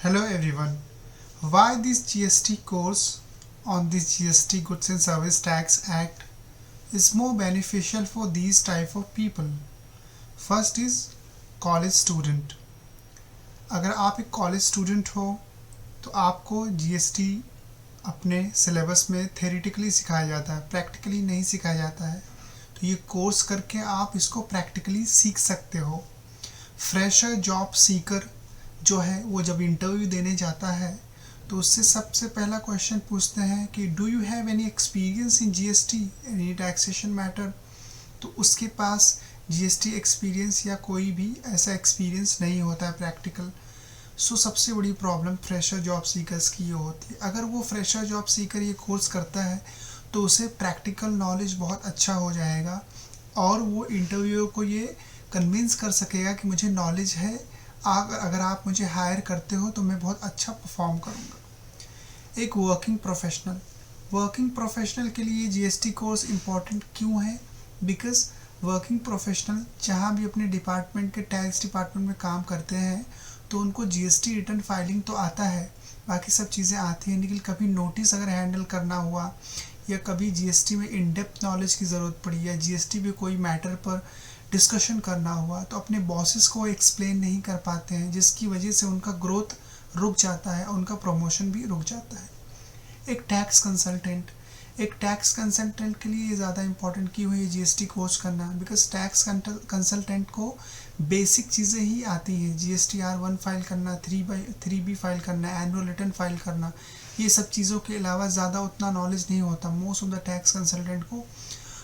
Hello everyone. Why this GST course on this GST Goods and Service Tax Act is more beneficial for these type of people. First is college student. अगर आप एक college student हो तो आपको GST अपने syllabus में theoretically सिखाया जाता है, प्रैक्टिकली नहीं सिखाया जाता है. तो ये कोर्स करके आप इसको प्रैक्टिकली सीख सकते हो. फ्रेशर जॉब सीकर जो है वो जब इंटरव्यू देने जाता है तो उससे सबसे पहला क्वेश्चन पूछते हैं कि do you have any experience in GST, any taxation matter. तो उसके पास जीएसटी एक्सपीरियंस या कोई भी ऐसा एक्सपीरियंस नहीं होता है प्रैक्टिकल. सो सबसे बड़ी प्रॉब्लम फ्रेशर जॉब सीकर्स की ये होती है. अगर वो फ्रेशर जॉब सीकर ये कोर्स करता है तो उसे प्रैक्टिकल नॉलेज बहुत अच्छा हो जाएगा और वो इंटरव्यू को ये कन्विंस कर सकेगा कि मुझे नॉलेज है, अगर आप मुझे हायर करते हो तो मैं बहुत अच्छा परफॉर्म करूँगा. एक वर्किंग प्रोफेशनल के लिए जीएसटी कोर्स इम्पॉर्टेंट क्यों है? बिकॉज वर्किंग प्रोफेशनल जहाँ भी अपने डिपार्टमेंट के टैक्स डिपार्टमेंट में काम करते हैं तो उनको जीएसटी रिटर्न फाइलिंग तो आता है, बाकी सब चीज़ें आती हैं, लेकिन कभी नोटिस अगर हैंडल करना हुआ या कभी जीएसटी में इन डेप्थ नॉलेज की ज़रूरत पड़ी या जीएसटी पे कोई मैटर पर डिस्कशन करना हुआ तो अपने बॉसेस को एक्सप्लेन नहीं कर पाते हैं, जिसकी वजह से उनका ग्रोथ रुक जाता है, उनका प्रमोशन भी रुक जाता है. एक टैक्स कंसल्टेंट के लिए ज़्यादा इंपॉर्टेंट क्यों है जीएसटी कोर्स करना? बिकॉज टैक्स कंसल्टेंट को बेसिक चीज़ें ही आती हैं. GSTR-1 फाइल करना, 3B फाइल करना, एनुअल रिटर्न फाइल करना, ये सब चीज़ों के अलावा ज़्यादा उतना नॉलेज नहीं होता most of the tax consultant को.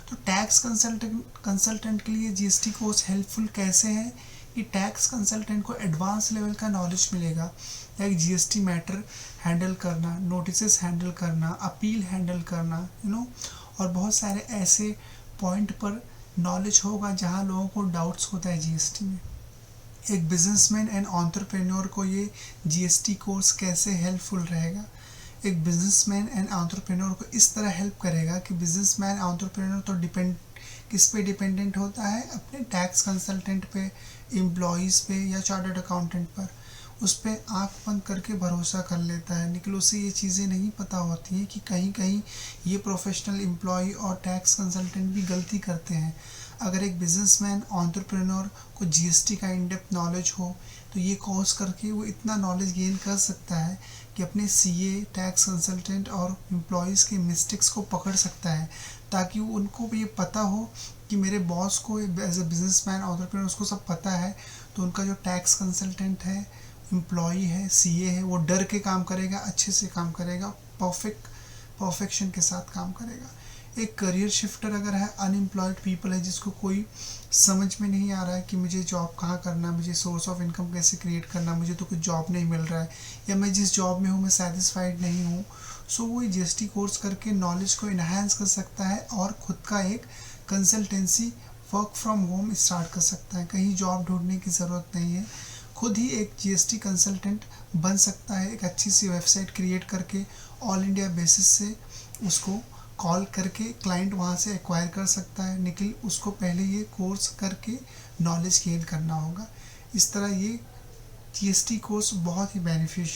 तो टैक्स कंसल्टेंट के लिए जीएसटी कोर्स हेल्पफुल कैसे है कि टैक्स कंसल्टेंट को एडवांस लेवल का नॉलेज मिलेगा, लाइक जीएसटी मैटर हैंडल करना, नोटिसेस हैंडल करना, अपील हैंडल करना, और बहुत सारे ऐसे पॉइंट पर नॉलेज होगा जहाँ लोगों को डाउट्स होता है जीएसटी में. एक बिजनेसमैन एंड एंटरप्रेन्योर को ये जीएसटी कोर्स कैसे हेल्पफुल रहेगा? एक बिजनेसमैन एंड एंटरप्रेन्योर को इस तरह हेल्प करेगा कि बिजनेसमैन एंटरप्रेन्योर तो किस पे डिपेंडेंट होता है? अपने टैक्स कंसल्टेंट पे, एम्प्लॉयज़ पे या चार्टर्ड अकाउंटेंट पर. उस पर आँख बंद करके भरोसा कर लेता है, लेकिन उसे ये चीज़ें नहीं पता होती हैं कि कहीं कहीं ये प्रोफेशनल एम्प्लॉय और टैक्स कंसल्टेंट भी गलती करते हैं. अगर एक बिजनेसमैन एंटरप्रेन्योर को जीएसटी का इन डेप्थ नॉलेज हो तो ये कोर्स करके वो इतना नॉलेज गेन कर सकता है कि अपने सीए, टैक्स कंसल्टेंट और एम्प्लॉयज़ के मिस्टेक्स को पकड़ सकता है, ताकि उनको भी ये पता हो कि मेरे बॉस को एज अ बिजनेसमैन एंटरप्रेन्योर उसको सब पता है. तो उनका जो टैक्स कंसल्टेंट है, एम्प्लॉई है, सीए है, वो डर के काम करेगा, अच्छे से काम करेगा, परफेक्शन के साथ काम करेगा. एक करियर शिफ्टर अगर है, अनएम्प्लॉयड पीपल है जिसको कोई समझ में नहीं आ रहा है कि मुझे जॉब कहाँ करना, मुझे सोर्स ऑफ इनकम कैसे क्रिएट करना, मुझे तो कुछ जॉब नहीं मिल रहा है या मैं जिस जॉब में हूँ मैं सेटिस्फाइड नहीं हूँ. सो वो जीएसटी कोर्स करके नॉलेज को इन्हांस कर सकता है और ख़ुद का एक consultancy work from home start कर सकता है. कहीं जॉब ढूंढने की ज़रूरत नहीं है, खुद ही एक जीएसटी कंसल्टेंट बन सकता है. एक अच्छी सी वेबसाइट क्रिएट करके ऑल इंडिया बेसिस से उसको कॉल करके क्लाइंट वहाँ से एक्वायर कर सकता है, लेकिन उसको पहले ये कोर्स करके नॉलेज गेन करना होगा. इस तरह ये जीएसटी कोर्स बहुत ही बेनिफिशियल